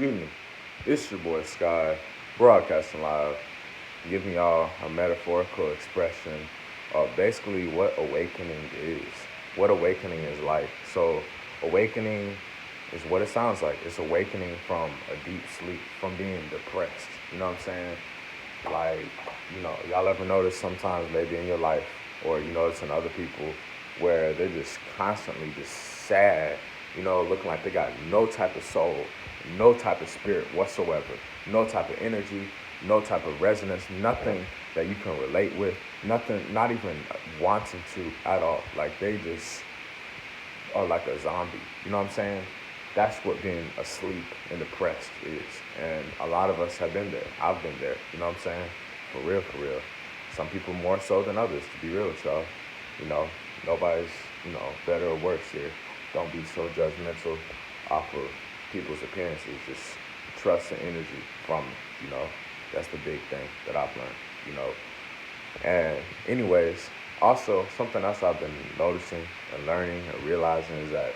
excuse me, it's your boy Sky, broadcasting live, giving y'all a metaphorical expression of basically what awakening is, what awakening is like. So, awakening is what it sounds like. It's awakening from a deep sleep, from being depressed. You know what I'm saying? Like, y'all ever notice sometimes maybe in your life, or you notice in other people, where they're just constantly just sad, looking like they got no type of soul, no type of spirit whatsoever, no type of energy, no type of resonance, nothing that you can relate with, nothing, not even wanting to at all. Like they just are like a zombie. You know what I'm saying? That's what being asleep and depressed is. And a lot of us have been there. I've been there. You know what I'm saying? For real, for real. Some people more so than others, to be real with y'all. You know, nobody's, better or worse here. Don't be so judgmental off of people's appearances. Just trust and energy from them, you know. That's the big thing that I've learned, you know. And anyways, also something else I've been noticing and learning and realizing is that,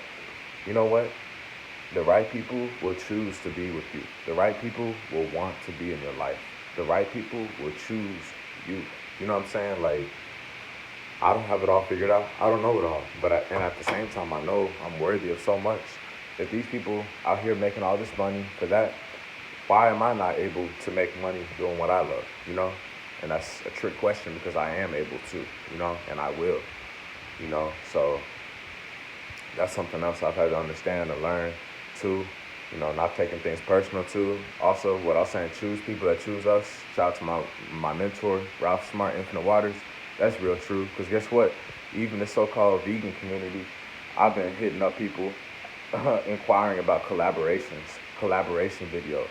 you know what? The right people will choose to be with you. The right people will want to be in your life. The right people will choose you. You know what I'm saying? Like, I don't have it all figured out. I don't know it all. And at the same time, I know I'm worthy of so much. If these people out here making all this money for that, why am I not able to make money doing what I love? You know? And that's a trick question because I am able to, and I will, So that's something else I've had to understand and learn too. Not taking things personal too. Also, what I was saying, choose people that choose us. Shout out to my mentor, Ralph Smart, Infinite Waters. That's real true. Because guess what? Even the so-called vegan community, I've been hitting up people inquiring about collaboration videos,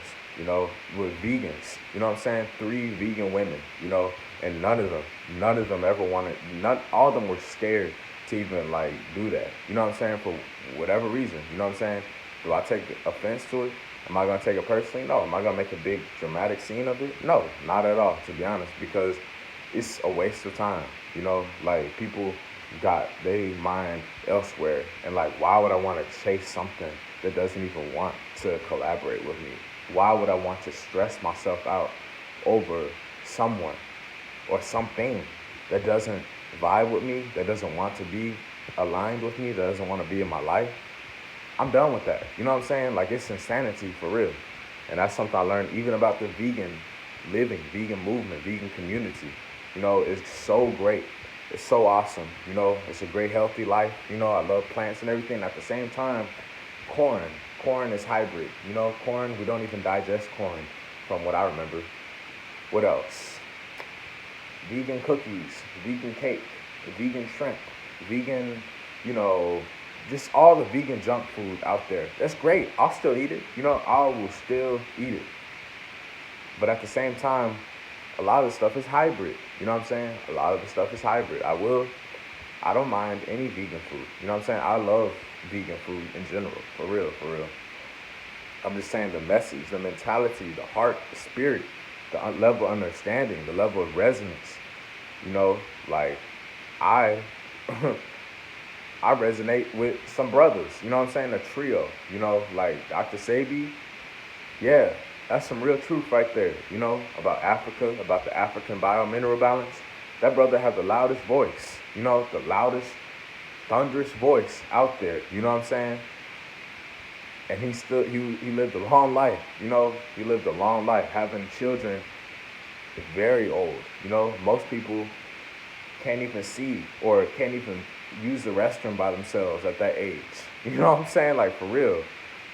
with vegans. You know what I'm saying? 3 vegan women, and none of them ever wanted, all of them were scared to even like do that. You know what I'm saying? For whatever reason, you know what I'm saying? Do I take offense to it? Am I gonna take it personally? No. Am I gonna make a big dramatic scene of it? No, not at all, to be honest, because it's a waste of time. Like people got they mind elsewhere, and like, why would I want to chase something that doesn't even want to collaborate with me? Why would I want to stress myself out over someone or something that doesn't vibe with me, that doesn't want to be aligned with me, that doesn't want to be in my life? I'm done with that. You know what I'm saying? Like, it's insanity for real. And that's something I learned even about the vegan living, vegan movement, vegan community. It's so great. It's so awesome. It's a great healthy life. I love plants and everything. At the same time, corn. Corn is hybrid. Corn, we don't even digest corn from what I remember. What else? Vegan cookies, vegan cake, vegan shrimp, vegan, you know, just all the vegan junk food out there. That's great. I'll still eat it. I will still eat it. But at the same time, a lot of the stuff is hybrid. You know what I'm saying? A lot of the stuff is hybrid. I don't mind any vegan food. You know what I'm saying? I love vegan food in general. For real, for real. I'm just saying the message, the mentality, the heart, the spirit, the level of understanding, the level of resonance. Like I, I resonate with some brothers. You know what I'm saying? A trio. Like Dr. Sabi. Yeah, that's some real truth right there. About Africa, about the African biomineral balance. That brother has the loudest voice. The loudest, thunderous voice out there. You know what I'm saying? And he lived a long life. He lived a long life, having children very old. Most people can't even see or can't even use the restroom by themselves at that age. You know what I'm saying? Like, for real.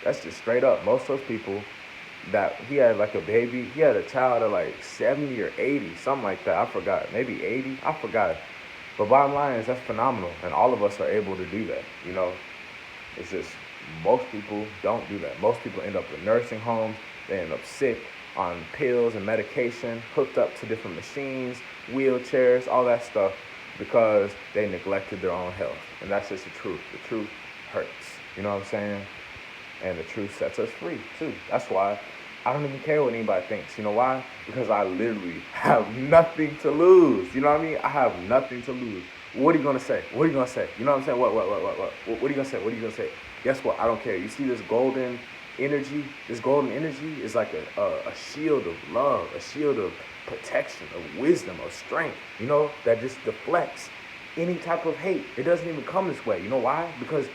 That's just straight up. Most of those people that he had like a baby, he had a child at like 70 or 80, something like that. I forgot. Maybe 80. I forgot. But bottom line is that's phenomenal. And all of us are able to do that. It's just most people don't do that. Most people end up in nursing homes. They end up sick on pills and medication, hooked up to different machines, wheelchairs, all that stuff, because they neglected their own health. And that's just the truth. The truth hurts. You know what I'm saying? And the truth sets us free, too. That's why I don't even care what anybody thinks. You know why? Because I literally have nothing to lose. You know what I mean? I have nothing to lose. What are you going to say? What are you going to say? You know what I'm saying? What are you going to say? What are you going to say? Guess what? I don't care. You see this golden energy, this golden energy is like a shield of love, a shield of protection, of wisdom, of strength, that just deflects any type of hate. It doesn't even come this way. You know why? Because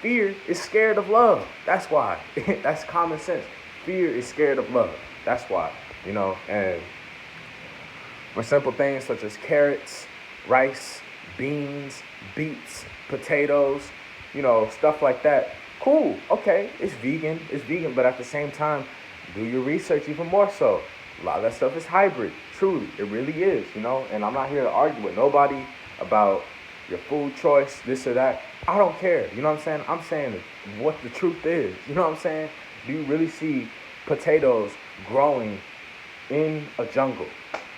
fear is scared of love. That's why. That's common sense. Fear is scared of love. That's why. And for simple things such as carrots, rice, beans, beets, potatoes, stuff like that. Cool, okay, it's vegan, but at the same time, do your research even more so. A lot of that stuff is hybrid, truly, it really is, and I'm not here to argue with nobody about your food choice, this or that. I don't care, you know what I'm saying? I'm saying what the truth is, you know what I'm saying? Do you really see potatoes growing in a jungle?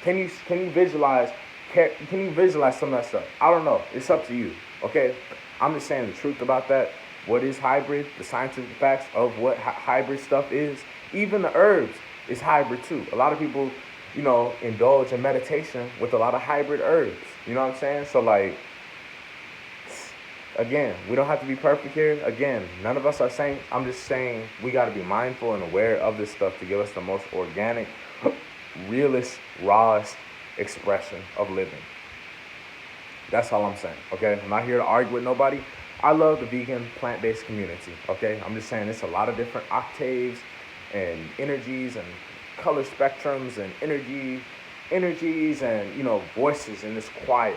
Can you visualize some of that stuff? I don't know. It's up to you. Okay? I'm just saying the truth about that. What is hybrid? The scientific facts of what hybrid stuff is. Even the herbs is hybrid too. A lot of people, indulge in meditation with a lot of hybrid herbs. You know what I'm saying? So again, we don't have to be perfect here. Again, none of us are saints. I'm just saying we got to be mindful and aware of this stuff to give us the most organic, realest, rawest expression of living. That's all I'm saying, okay? I'm not here to argue with nobody. I love the vegan, plant-based community, okay? I'm just saying it's a lot of different octaves and energies and color spectrums and energies and, voices in this choir.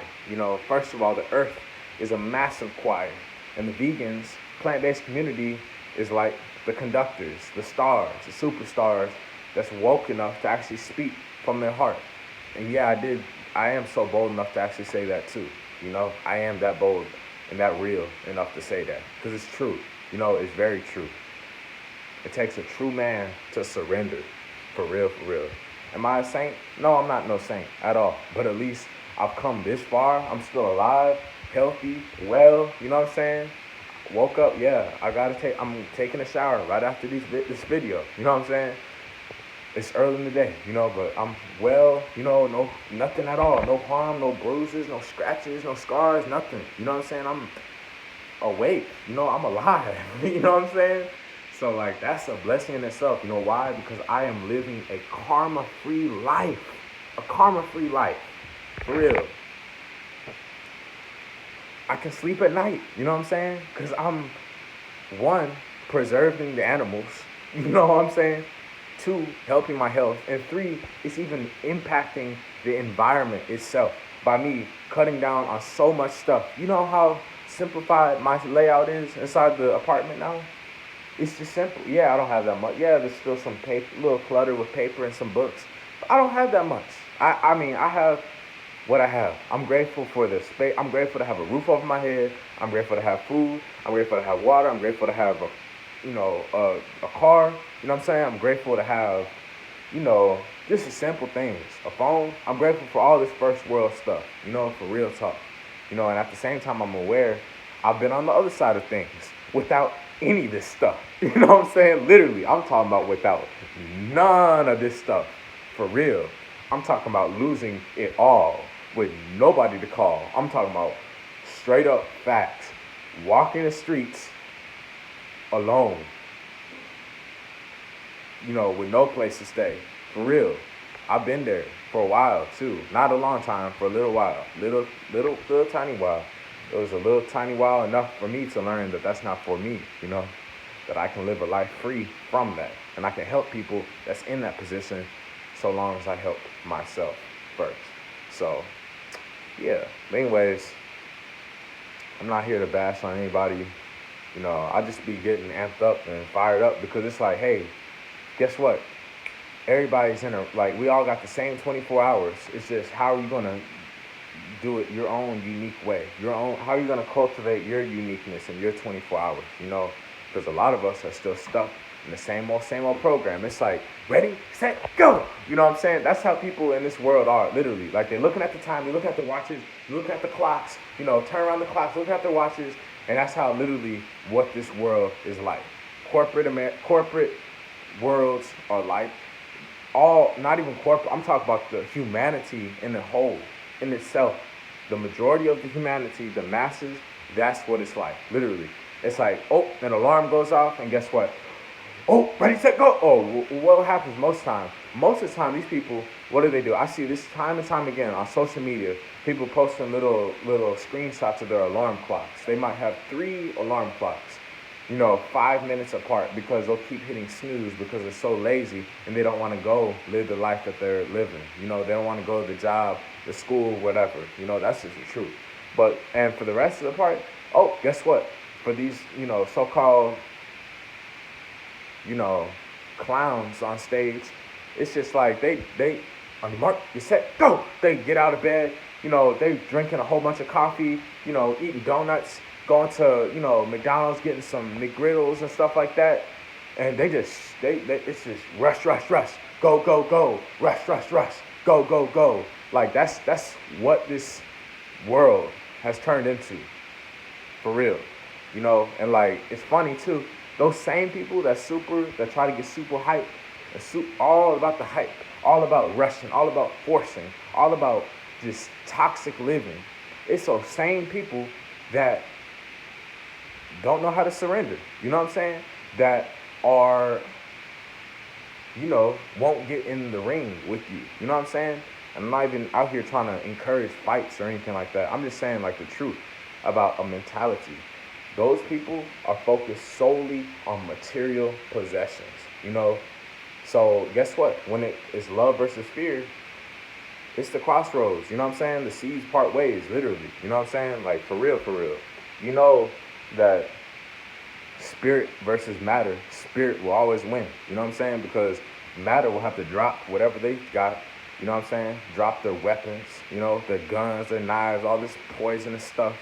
First of all, the earth is a massive choir, and the vegans, plant-based community is like the conductors, the stars, the superstars that's woke enough to actually speak from their heart. And yeah, I am so bold enough to actually say that too. I am that bold and that real enough to say that. Because it's true. It's very true. It takes a true man to surrender. For real, for real. Am I a saint? No, I'm not no saint at all. But at least I've come this far. I'm still alive, healthy, well. You know what I'm saying? Woke up, yeah. I'm taking a shower right after this video. You know what I'm saying? It's early in the day, but I'm well, no, nothing at all. No harm, no bruises, no scratches, no scars, nothing. You know what I'm saying? I'm awake, I'm alive. You know what I'm saying? So, that's a blessing in itself. You know why? Because I am living a karma-free life. A karma-free life. For real. I can sleep at night, you know what I'm saying? Because I'm, one, preserving the animals. You know what I'm saying? 2, helping my health, and 3, it's even impacting the environment itself by me cutting down on so much stuff. You know how simplified my layout is inside the apartment now? It's just simple. Yeah, I don't have that much. Yeah, there's still some paper, little clutter with paper and some books. But I don't have that much. I mean, I have what I have. I'm grateful for the space. I'm grateful to have a roof over my head. I'm grateful to have food. I'm grateful to have water. I'm grateful to have a car, you know what I'm saying? I'm grateful to have, just the simple things. A phone. I'm grateful for all this first world stuff, for real talk. And at the same time, I'm aware I've been on the other side of things without any of this stuff. You know what I'm saying? Literally, I'm talking about without none of this stuff. For real. I'm talking about losing it all with nobody to call. I'm talking about straight up facts. Walking the streets alone, with no place to stay. For real. I've been there for a while too. Not a long time, for a little while. Little tiny while. It was a little tiny while enough for me to learn that that's not for me, that I can live a life free from that. And I can help people that's in that position so long as I help myself first. So, yeah. But anyways, I'm not here to bash on anybody. I just be getting amped up and fired up because it's like, hey, guess what? Everybody's we all got the same 24 hours. It's just how are you going to do it your own unique way? How are you going to cultivate your uniqueness in your 24 hours, Because a lot of us are still stuck in the same old program. It's like, ready, set, go. You know what I'm saying? That's how people in this world are, literally. Like, they're looking at the time, they look at the watches, they look at the clocks, turn around the clocks, look at their watches. And that's how literally what this world is like. Corporate worlds are like not even corporate. I'm talking about the humanity in the whole, in itself. The majority of the humanity, the masses, that's what it's like. Literally. It's like, an alarm goes off, and guess what? Oh, ready, set, go. Oh, what happens most times? Most of the time, these people, what do? I see this time and time again on social media. People posting little screenshots of their alarm clocks. They might have 3 alarm clocks, 5 minutes apart because they'll keep hitting snooze because they're so lazy and they don't want to go live the life that they're living. They don't want to go to the job, the school, whatever. That's just the truth. And for the rest of the part, oh, guess what? For these, so-called, you know, clowns on stage, it's just like they on the mark, you set, go. They get out of bed, they drinking a whole bunch of coffee, eating donuts, going to, McDonald's, getting some McGriddles and stuff like that. And they it's just rush, rush, rush, go, go, go, rush, rush, rush, go, go, go. Like that's what this world has turned into, for real. And like it's funny too. Those same people that try to get super hype, all about the hype, all about rushing, all about forcing, all about just toxic living. It's those same people that don't know how to surrender. You know what I'm saying? That are, won't get in the ring with you. You know what I'm saying? I'm not even out here trying to encourage fights or anything like that. I'm just saying like the truth about a mentality. Those people are focused solely on material possessions. So guess what? When it is love versus fear, it's the crossroads. You know what I'm saying? The seas part ways, literally. You know what I'm saying? Like for real, for real. You know that spirit versus matter, spirit will always win. You know what I'm saying? Because matter will have to drop whatever they got. You know what I'm saying? Drop their weapons, their guns, their knives, all this poisonous stuff.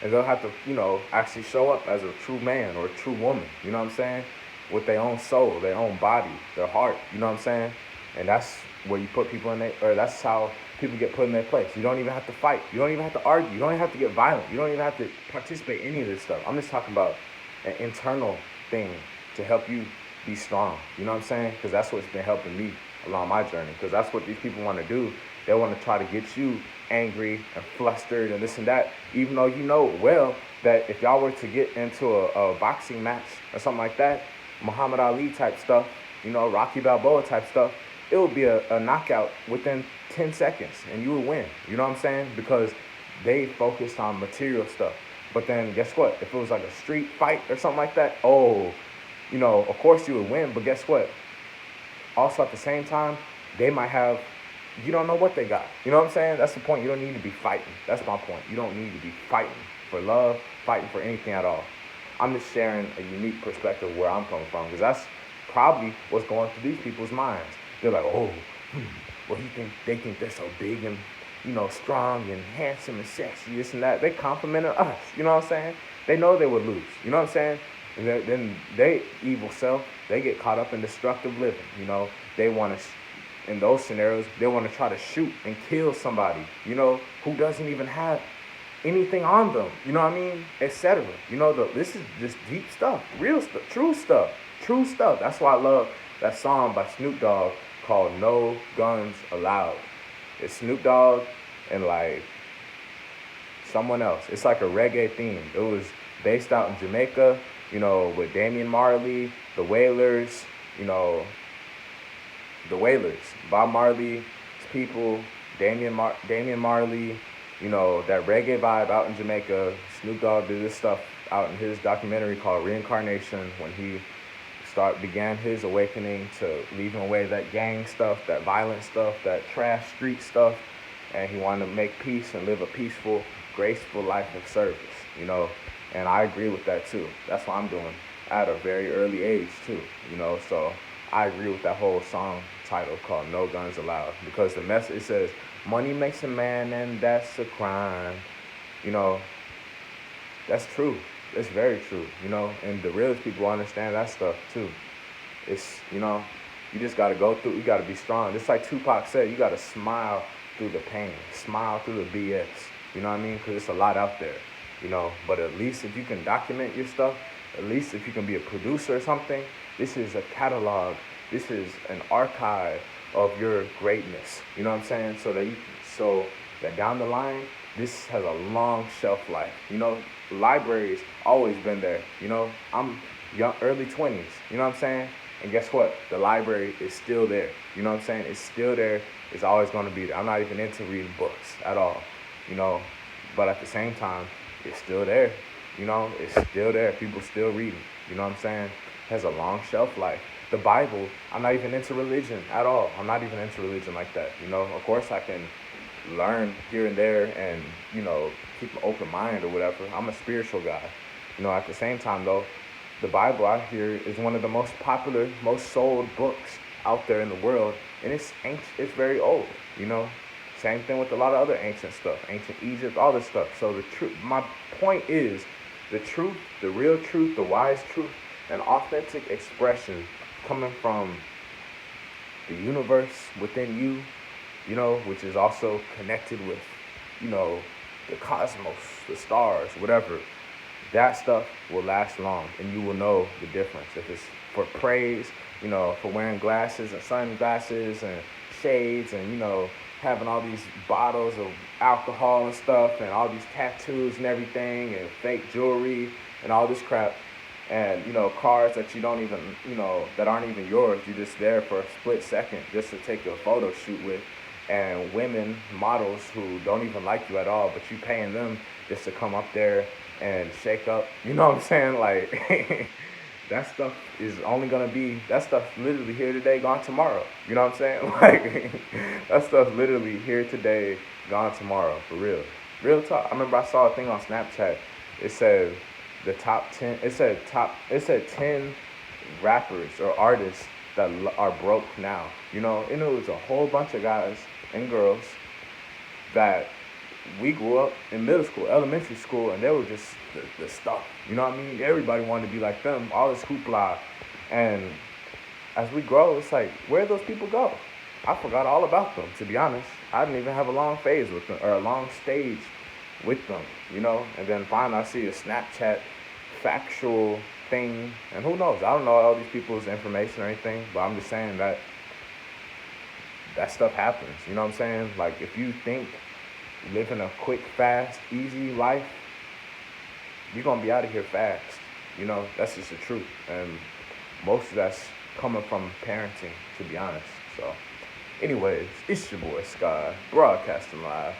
And they'll have to, actually show up as a true man or a true woman, you know what I'm saying? With their own soul, their own body, their heart, you know what I'm saying? And that's where you put people in or that's how people get put in their place. You don't even have to fight. You don't even have to argue. You don't even have to get violent. You don't even have to participate in any of this stuff. I'm just talking about an internal thing to help you be strong. You know what I'm saying? Because that's what's been helping me along my journey. Because that's what these people want to do. They want to try to get you angry and flustered and this and that, even though you know well that if y'all were to get into a boxing match or something like that, Muhammad Ali type stuff, Rocky Balboa type stuff, it would be a knockout within 10 seconds and you would win. You know what I'm saying? Because they focused on material stuff. But then guess what? If it was like a street fight or something like that, of course you would win. But guess what? Also at the same time, they might have, you don't know what they got. You know what I'm saying? That's the point. You don't need to be fighting. That's my point. You don't need to be fighting for love, fighting for anything at all. I'm just sharing a unique perspective where I'm coming from, because that's probably what's going through these people's minds. They're like, they think they're so big and, strong and handsome and sexy, this and that. They complimenting us. You know what I'm saying? They know they would lose. You know what I'm saying? And then they evil self, they get caught up in destructive living. They want to in those scenarios, they want to try to shoot and kill somebody, who doesn't even have anything on them, you know what I mean, etc. This is just deep stuff, real stuff, true stuff. That's why I love that song by Snoop Dogg called No Guns Allowed. It's Snoop Dogg and like someone else. It's like a reggae theme. It was based out in Jamaica, with Damian Marley, the Wailers, the Wailers, Bob Marley's people, Damian Marley, that reggae vibe out in Jamaica. Snoop Dogg did this stuff out in his documentary called Reincarnation when he began his awakening to leaving away that gang stuff, that violent stuff, that trash street stuff, and he wanted to make peace and live a peaceful, graceful life of service, and I agree with that too. That's what I'm doing at a very early age too, so I agree with that whole song title called No Guns Allowed, because the message, it says, money makes a man and that's a crime. That's true. It's very true, and the realest people understand that stuff too. It's, you just got to go through, you got to be strong. Just like Tupac said, you got to smile through the pain, smile through the BS, you know what I mean? Because it's a lot out there, but at least if you can document your stuff, at least if you can be a producer or something, this is a catalog, this is an archive of your greatness, you know what I'm saying? So that down the line, this has a long shelf life, libraries always been there, I'm young, early 20s, you know what I'm saying? And guess what? The library is still there. You know what I'm saying? It's still there. It's always going to be there. I'm not even into reading books at all, you know. But at the same time, it's still there. You know, it's still there. People still reading. You know what I'm saying? It has a long shelf life. The Bible, I'm not even into religion at all. I'm not even into religion like that. You know, of course I can learn here and there and, you know, keep an open mind or whatever. I'm a spiritual guy. You know, at the same time though, the Bible out here is one of the most popular, most sold books out there in the world, and it's ancient, it's very old. You know, same thing with a lot of other ancient stuff, ancient Egypt, all this stuff. So the truth, my point is, the truth, the real truth, the wise truth, an authentic expression coming from the universe within you, you know, which is also connected with, you know, the cosmos, the stars, whatever. That stuff will last long, and you will know the difference. If it's for praise, you know, for wearing glasses and sunglasses and shades and, you know, having all these bottles of alcohol and stuff and all these tattoos and everything and fake jewelry and all this crap, and, you know, cars that you don't even, you know, that aren't even yours. You're just there for a split second just to take a photo shoot with, and women, models who don't even like you at all, but you paying them just to come up there and shake up. You know what I'm saying? Like, that stuff is only gonna be, that stuff literally here today, gone tomorrow. You know what I'm saying? Like, that stuff literally here today, gone tomorrow, for real. Real talk. I remember I saw a thing on Snapchat. It said the top 10, it said 10 rappers or artists that are broke now. You know, and it was a whole bunch of guys and girls that we grew up in middle school, elementary school, and they were just the stuff. You know what I mean? Everybody wanted to be like them, all this hoopla. And as we grow, it's like, where those people go? I forgot all about them, to be honest. I didn't even have a long phase with them, or a long stage with them, you know? And then finally I see a Snapchat factual thing, and who knows? I don't know all these people's information or anything, but I'm just saying that that stuff happens. You know what I'm saying? Like, if you think living a quick, fast, easy life, you're gonna be out of here fast. You know, that's just the truth. And most of that's coming from parenting, to be honest. So, anyways, it's your boy Sky, broadcasting live.